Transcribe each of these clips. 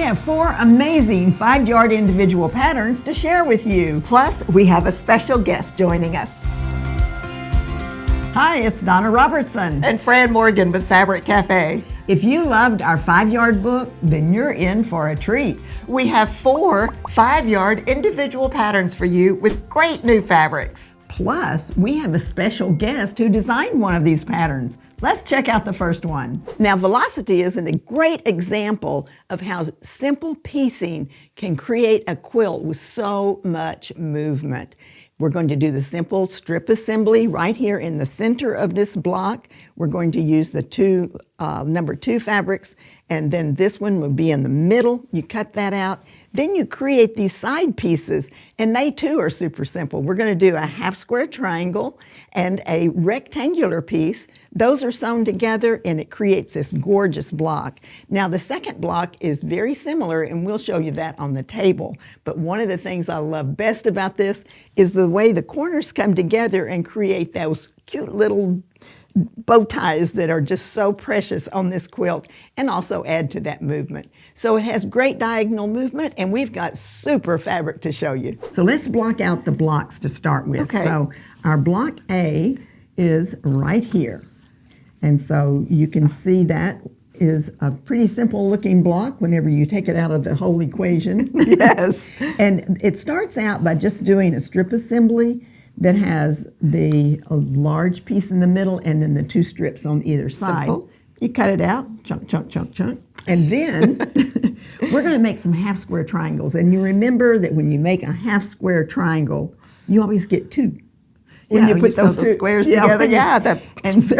have 4 amazing 5-yard individual patterns to share with you. Plus, we have a special guest joining us. Hi, it's Donna Robertson. And Fran Morgan with Fabric Café. If you loved our 5-yard book, then you're in for a treat. We have 4 5-yard individual patterns for you with great new fabrics. Plus, we have a special guest who designed one of these patterns. Let's check out the first one. Now, Velocity is a great example of how simple piecing can create a quilt with so much movement. We're going to do the simple strip assembly right here in the center of this block. We're going to use the number 2 fabrics, and then this one will be in the middle. You cut that out. Then you create these side pieces, and they too are super simple. We're going to do a half square triangle and a rectangular piece. Those are sewn together, and it creates this gorgeous block. Now, the second block is very similar, and we'll show you that on the table. But one of the things I love best about this is the way the corners come together and create those cute little bow ties that are just so precious on this quilt, and also add to that movement. So it has great diagonal movement, and we've got super fabric to show you. So let's block out the blocks to start with. Okay. So our block A is right here. And so you can see that is a pretty simple looking block whenever you take it out of the whole equation. Yes. And it starts out by just doing a strip assembly that has a large piece in the middle and then the 2 strips on either side. Simple. You cut it out, chunk, chunk, chunk, chunk. And then we're going to make some half square triangles. And you remember that when you make a half square triangle, you always get 2. When you put those 2 squares together, and so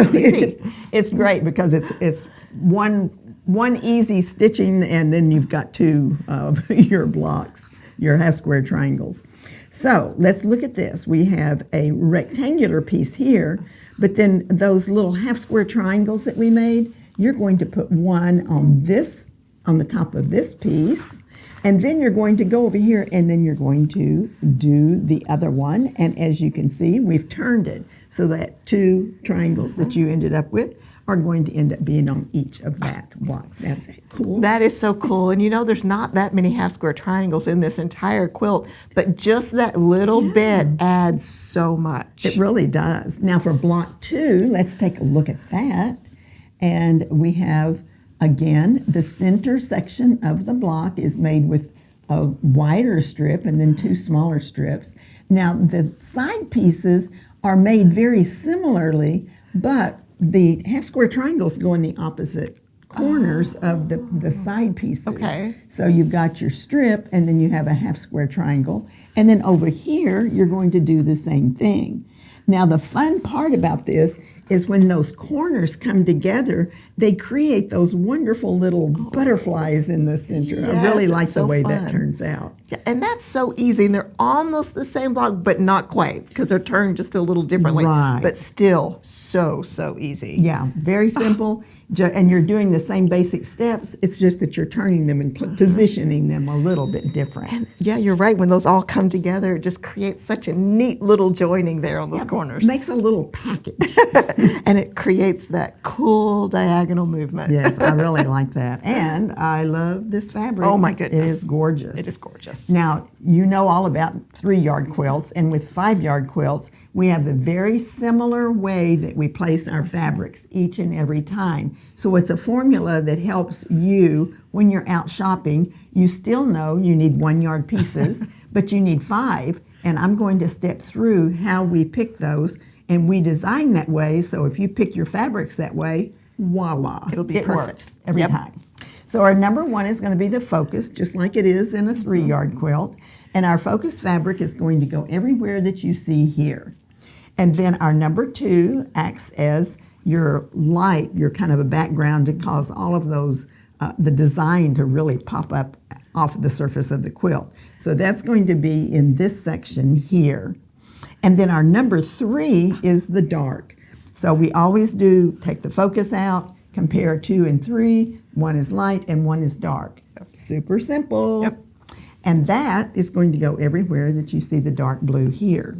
it's great because it's one easy stitching, and then you've got 2 of your blocks, your half square triangles. So let's look at this. We have a rectangular piece here, but then those little half square triangles that we made, you're going to put one on the top of this piece, and then you're going to go over here, and then you're going to do the other one. And as you can see, we've turned it so that 2 triangles that you ended up with are going to end up being on each of that blocks. That's cool. That is so cool. And you know, there's not that many half square triangles in this entire quilt, but just that little bit adds so much. It really does. Now for block 2, let's take a look at that. And we have, again, the center section of the block is made with a wider strip and then 2 smaller strips. Now the side pieces are made very similarly, but the half square triangles go in the opposite corners of the side pieces. Okay. So you've got your strip, and then you have a half square triangle. And then over here, you're going to do the same thing. Now, the fun part about this is when those corners come together, they create those wonderful little butterflies in the center. Yes, I really like so the way fun. that turns out. Yeah, and that's so easy, and they're almost the same block, but not quite, because they're turned just a little differently. Right. But still so easy. Yeah, very simple, and you're doing the same basic steps. It's just that you're turning them and positioning them a little bit different. And yeah, you're right. When those all come together, it just creates such a neat little joining there on those corners. Makes a little package. And it creates that cool diagonal movement. Yes, I really like that. And I love this fabric. Oh my goodness. It is gorgeous. It is gorgeous. Now, you know all about 3-yard quilts, and with 5-yard quilts, we have the very similar way that we place our fabrics each and every time. So it's a formula that helps you when you're out shopping. You still know you need 1-yard pieces, but you need 5, and I'm going to step through how we pick those, and we design that way, so if you pick your fabrics that way, voila, It'll be perfect. Works every time. So our number 1 is going to be the focus, just like it is in a 3-yard quilt. And our focus fabric is going to go everywhere that you see here. And then our number 2 acts as your light, your kind of a background to cause all of those, the design to really pop up off the surface of the quilt. So that's going to be in this section here. And then our number 3 is the dark. So we always do take the focus out, compare 2 and 3. 1 is light and 1 is dark. Super simple. Yep. And that is going to go everywhere that you see the dark blue here.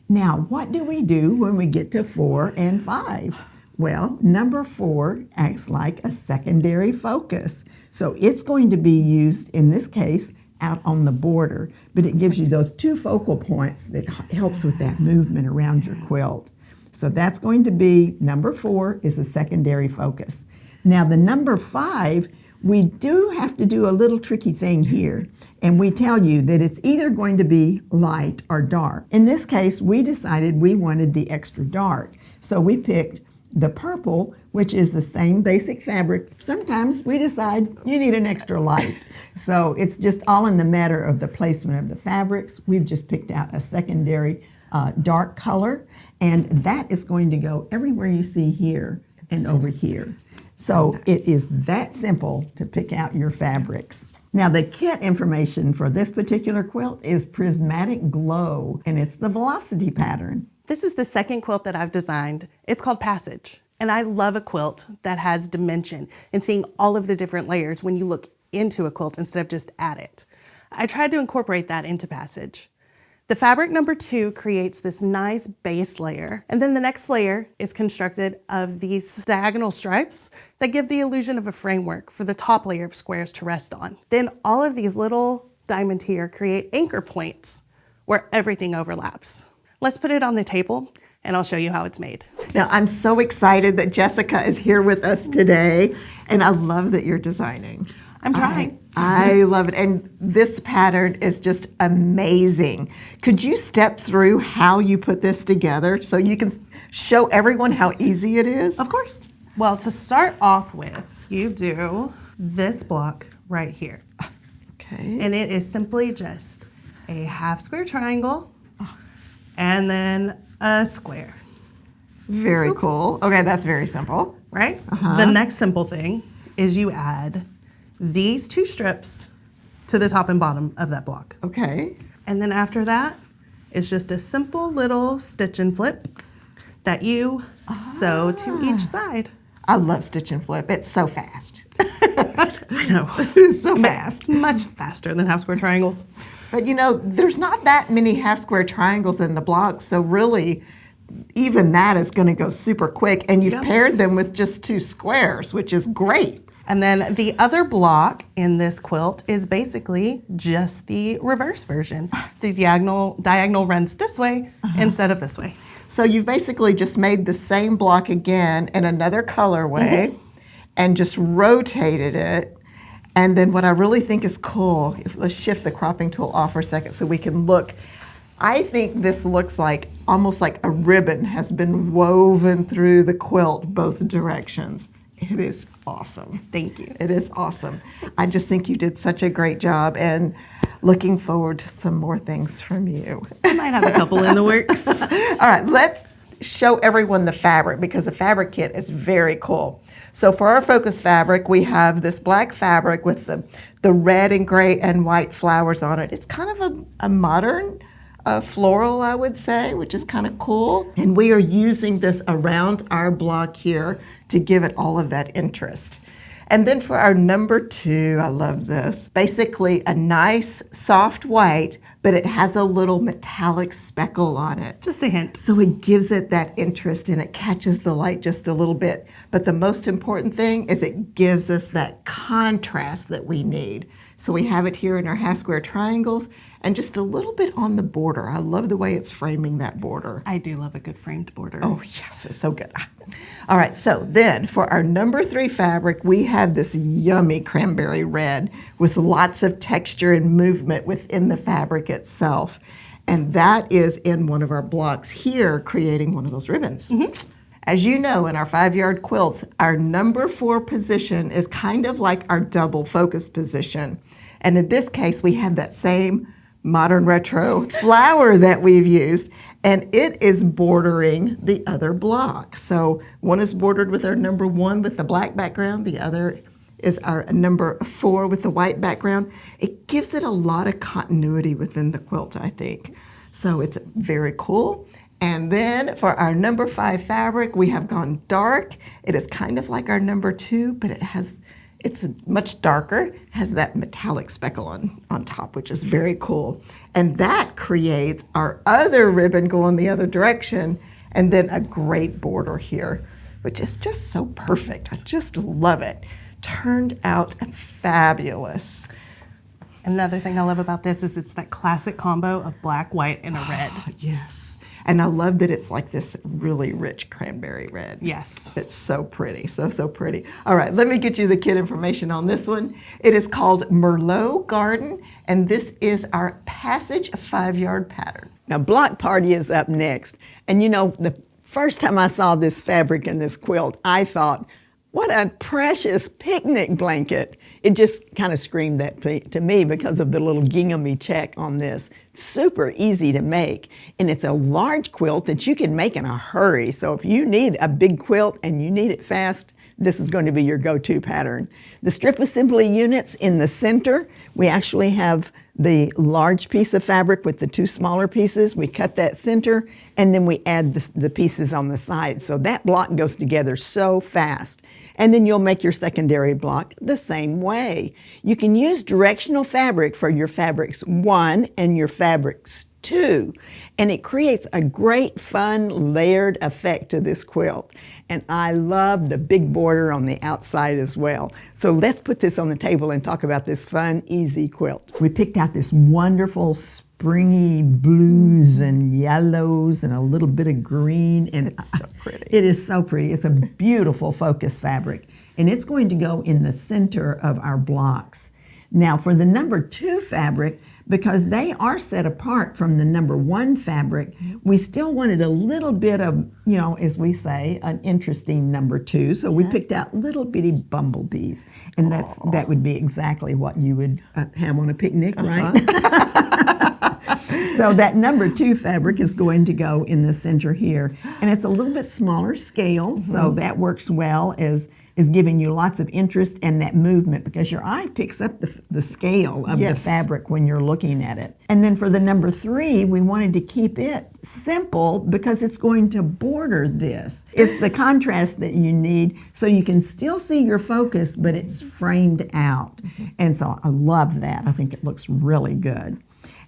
Now, what do we do when we get to 4 and 5? Well, number 4 acts like a secondary focus. So it's going to be used, in this case, out on the border, but it gives you those 2 focal points that helps with that movement around your quilt. So that's going to be number 4 is a secondary focus. Now the number 5, we do have to do a little tricky thing here, and we tell you that it's either going to be light or dark. In this case, we decided we wanted the extra dark, so we picked the purple, which is the same basic fabric. Sometimes we decide you need an extra light. So it's just all in the matter of the placement of the fabrics. We've just picked out a secondary dark color, and that is going to go everywhere you see here and over here. So it is that simple to pick out your fabrics. Now the kit information for this particular quilt is Prismatic Glow, and it's the Velocity pattern. This is the second quilt that I've designed. It's called Passage. And I love a quilt that has dimension and seeing all of the different layers when you look into a quilt instead of just at it. I tried to incorporate that into Passage. The fabric number 2 creates this nice base layer. And then the next layer is constructed of these diagonal stripes that give the illusion of a framework for the top layer of squares to rest on. Then all of these little diamonds here create anchor points where everything overlaps. Let's put it on the table and I'll show you how it's made. Now, I'm so excited that Jessica is here with us today, and I love that you're designing. I'm trying. I love it, and this pattern is just amazing. Could you step through how you put this together so you can show everyone how easy it is? Of course. Well, to start off with, you do this block right here. Okay. And it is simply just a half square triangle and then a square. Very cool. Okay, that's very simple. Right? The next simple thing is you add these 2 strips to the top and bottom of that block. Okay. And then after that, it's just a simple little stitch and flip that you sew to each side. I love stitch and flip. It's so fast. I know. It's so fast. Much faster than half square triangles. But you know, there's not that many half square triangles in the block, so really, even that is going to go super quick. And you've paired them with just 2 squares, which is great. And then the other block in this quilt is basically just the reverse version. The diagonal runs this way instead of this way. So you've basically just made the same block again in another colorway and just rotated it. And then what I really think is cool, let's shift the cropping tool off for a second so we can look. I think this looks like almost like a ribbon has been woven through the quilt both directions. It is awesome. Thank you. It is awesome. I just think you did such a great job, and looking forward to some more things from you. I might have a couple in the works. All right, let's show everyone the fabric because the fabric kit is very cool. So for our focus fabric, we have this black fabric with the red and gray and white flowers on it. It's kind of a modern floral, I would say, which is kind of cool. And we are using this around our block here to give it all of that interest. And then for our number 2, I love this. Basically a nice soft white, but it has a little metallic speckle on it. Just a hint. So it gives it that interest and it catches the light just a little bit. But the most important thing is it gives us that contrast that we need. So we have it here in our half square triangles and just a little bit on the border. I love the way it's framing that border. I do love a good framed border. Oh yes, it's so good. All right, so then for our number 3 fabric, we have this yummy cranberry red with lots of texture and movement within the fabric itself. And that is in one of our blocks here, creating one of those ribbons. As you know, in our 5-yard quilts, our number 4 position is kind of like our double focus position. And in this case, we have that same modern retro flower that we've used, and it is bordering the other block. So one is bordered with our number 1 with the black background, the other is our number 4 with the white background. It gives it a lot of continuity within the quilt, I think. So it's very cool. And then for our number 5 fabric, we have gone dark. It is kind of like our number 2, but it's much darker, has that metallic speckle on top, which is very cool. And that creates our other ribbon going the other direction, and then a great border here. which is just so perfect. I just love it. Turned out fabulous. Another thing I love about this is it's that classic combo of black, white, and a red. Yes. And I love that it's like this really rich cranberry red. Yes. It's so pretty, so pretty. All right, let me get you the kit information on this one. It is called Merlot Garden, and this is our Passage 5-yard pattern. Now, Block Party is up next. And you know, the first time I saw this fabric in this quilt, I thought, what a precious picnic blanket. It just kind of screamed that to me because of the little ginghamy check on this. Super easy to make. And it's a large quilt that you can make in a hurry. So if you need a big quilt and you need it fast, this is going to be your go-to pattern. The strip assembly units in the center, we actually have the large piece of fabric with the 2 smaller pieces. We cut that center, and then we add the pieces on the side. So that block goes together so fast. And then you'll make your secondary block the same way. You can use directional fabric for your fabrics 1 and your fabrics 2, and it creates a great, fun, layered effect to this quilt. And I love the big border on the outside as well. So let's put this on the table and talk about this fun, easy quilt. We picked out this wonderful springy blues and yellows and a little bit of green. And it's so pretty. It is so pretty. It's a beautiful focus fabric. And it's going to go in the center of our blocks. Now for the number 2 fabric, because they are set apart from the number 1 fabric, we still wanted a little bit of, you know, as we say, an interesting number 2. So we picked out little bitty bumblebees. And that would be exactly what you would have on a picnic, right? So that number 2 fabric is going to go in the center here. And it's a little bit smaller scale, so that works well as is giving you lots of interest and that movement, because your eye picks up the scale of the fabric when you're looking at it. And then for the number 3, we wanted to keep it simple because it's going to border this. It's the contrast that you need so you can still see your focus, but it's framed out. And so I love that. I think it looks really good.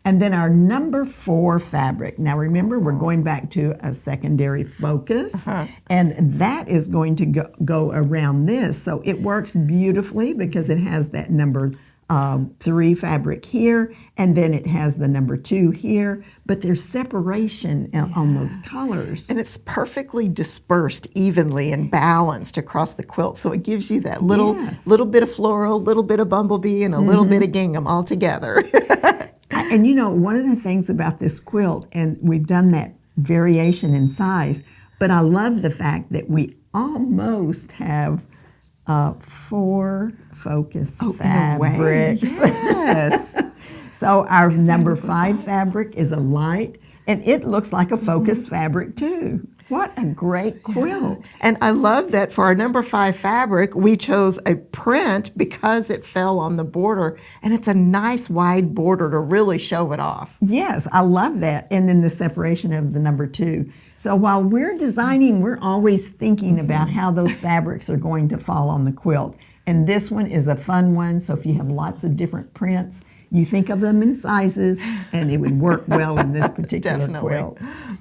And then our number 4 fabric. Now remember, we're going back to a secondary focus, and that is going to go around this. So it works beautifully because it has that number 3 fabric here, and then it has the number 2 here, but there's separation on those colors. And it's perfectly dispersed evenly and balanced across the quilt. So it gives you that little bit of floral, little bit of bumblebee, and a little bit of gingham all together. And you know, one of the things about this quilt, and we've done that variation in size, but I love the fact that we almost have 4 focus fabrics. Yes. So our number 5 fabric is a light, and it looks like a focus fabric too. What a great quilt. And I love that for our number 5 fabric, we chose a print because it fell on the border, and it's a nice wide border to really show it off. Yes, I love that. And then the separation of the number 2. So while we're designing, we're always thinking about how those fabrics are going to fall on the quilt. And this one is a fun one, so if you have lots of different prints, you think of them in sizes, and it would work well in this particular quilt.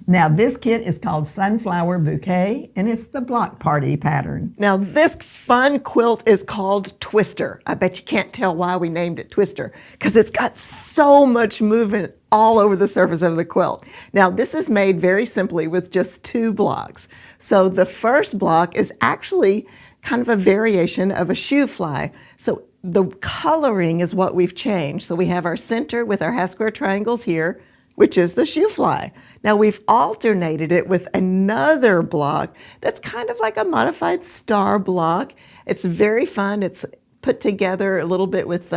Now, this kit is called Sunflower Bouquet, and it's the Block Party pattern. Now, this fun quilt is called Twister. I bet you can't tell why we named it Twister, because it's got so much movement all over the surface of the quilt. Now, this is made very simply with just 2 blocks. So the first block is actually kind of a variation of a shoe fly. So the coloring is what we've changed. So we have our center with our half square triangles here, which is the shoe fly. Now we've alternated it with another block that's kind of like a modified star block. It's very fun. It's put together a little bit with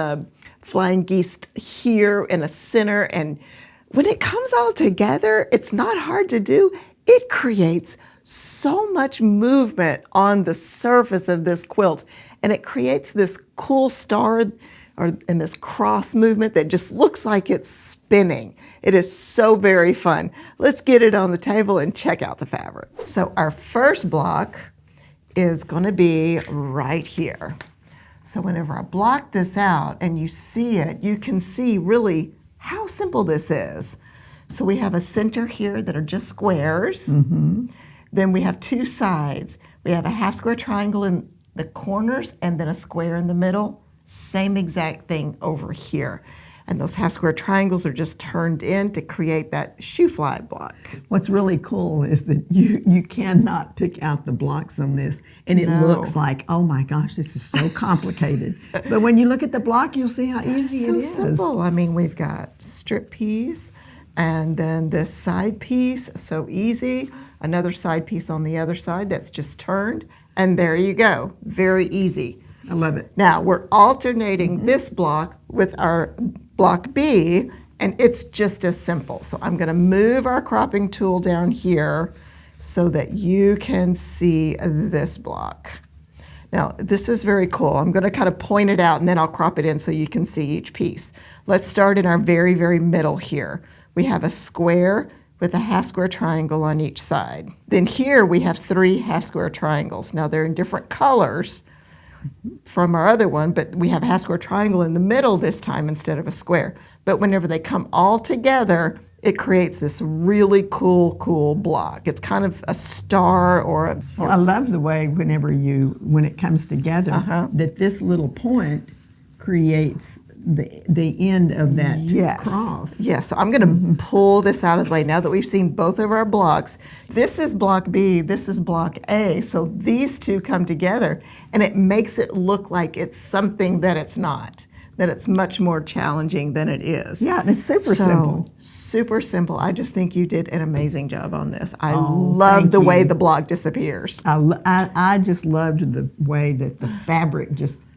flying geese here in a center. And when it comes all together, it's not hard to do. It creates so much movement on the surface of this quilt, and it creates this cool star and this cross movement that just looks like it's spinning. It is so very fun. Let's get it on the table and check out the fabric. So our first block is going to be right here. So whenever I block this out and you see it, you can see really how simple this is. So we have a center here that are just squares. Then we have 2 sides. We have a half square triangle in the corners and then a square in the middle. Same exact thing over here. And those half square triangles are just turned in to create that shoe fly block. What's really cool is that you cannot pick out the blocks on this, and it looks like, oh my gosh, this is so complicated. But when you look at the block, you'll see how easy it is. So simple. I mean, we've got strip piece, and then this side piece, so easy. Another side piece on the other side that's just turned, and there you go. Very easy. I love it. Now, we're alternating this block with our block B, and it's just as simple. So I'm going to move our cropping tool down here so that you can see this block. Now, this is very cool. I'm going to kind of point it out, and then I'll crop it in so you can see each piece. Let's start in our very, very middle here. We have a square with a half square triangle on each side. Then here we have 3 half square triangles. Now, they're in different colors from our other one, but we have a half square triangle in the middle this time instead of a square. But whenever they come all together, it creates this really cool block. It's kind of a star or a... Well, I love the way when it comes together, that this little point creates the end of that cross. Yes, so I'm going to pull this out of the way now that we've seen both of our blocks. This is block B, this is block A, so these two come together and it makes it look like it's something that it's not, that it's much more challenging than it is. Yeah, and it's super simple. Super simple. I just think you did an amazing job on this. I love the way the block disappears. I just loved the way that the fabric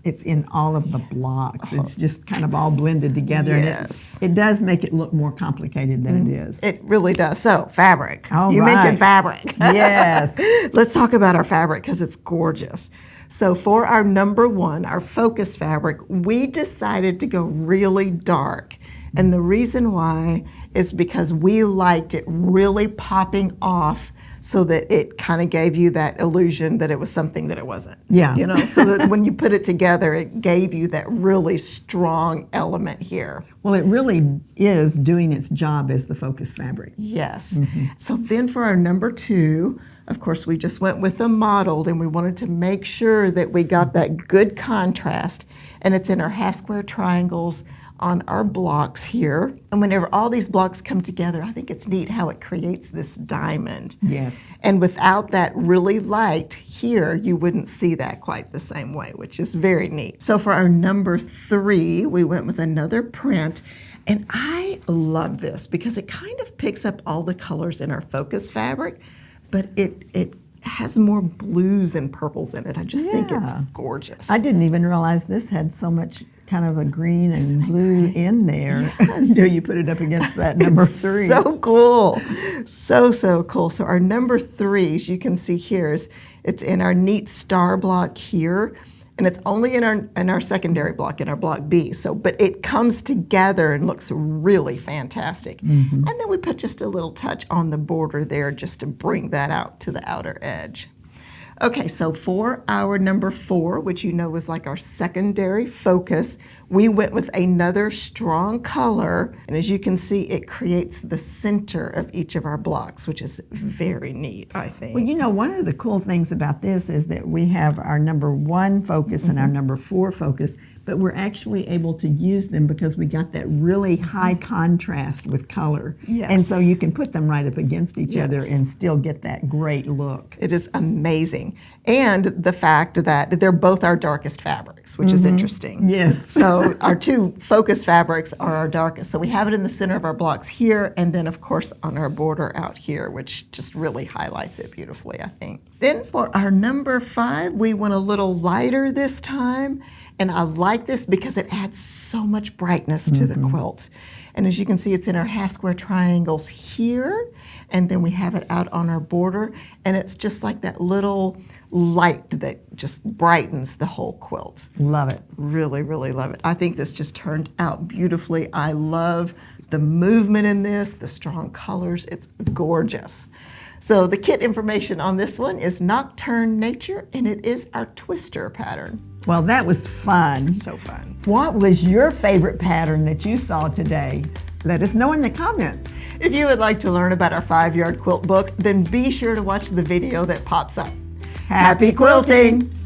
it's in all of the blocks. It's just kind of all blended together. Yes. And it does make it look more complicated than it is. It really does. So, fabric. All you right. mentioned fabric. Yes. Let's talk about our fabric because it's gorgeous. So for our number 1, our focus fabric, we decided to go really dark. And the reason why is because we liked it really popping off so that it kind of gave you that illusion that it was something that it wasn't. Yeah. You know, so that when you put it together, it gave you that really strong element here. Well, it really is doing its job as the focus fabric. Yes. So then for our number 2, of course, we just went with the mottled, and we wanted to make sure that we got that good contrast. And it's in our half square triangles on our blocks here. And whenever all these blocks come together, I think it's neat how it creates this diamond. Yes. And without that really light here, you wouldn't see that quite the same way, which is very neat. So for our number 3, we went with another print. And I love this because it kind of picks up all the colors in our focus fabric, but it has more blues and purples in it. I just think it's gorgeous. I didn't even realize this had so much kind of a green and blue in there until you put it up against that number 3. So cool. So cool. So our number 3, as you can see here, it's in our neat star block here. And it's only in our secondary block, in our block B. So, but it comes together and looks really fantastic. And then we put just a little touch on the border there just to bring that out to the outer edge. Okay, so for our number 4, which you know was like our secondary focus, we went with another strong color. And as you can see, it creates the center of each of our blocks, which is very neat, I think. Well, you know, one of the cool things about this is that we have our number 1 focus and our number 4 focus, but we're actually able to use them because we got that really high contrast with color. Yes. And so you can put them right up against each other and still get that great look. It is amazing. And the fact that they're both our darkest fabrics, which is interesting. Yes. So our 2 focus fabrics are our darkest. So we have it in the center of our blocks here, and then of course on our border out here, which just really highlights it beautifully, I think. Then for our number 5, we went a little lighter this time. And I like this because it adds so much brightness to the quilt. And as you can see, it's in our half square triangles here, and then we have it out on our border, and it's just like that little light that just brightens the whole quilt. Love it. Really, really love it. I think this just turned out beautifully. I love the movement in this, the strong colors. It's gorgeous. So the kit information on this one is Nocturne Nature, and it is our twister pattern. Well, that was fun. So fun. What was your favorite pattern that you saw today? Let us know in the comments. If you would like to learn about our 5-yard quilt book, then be sure to watch the video that pops up. Happy quilting!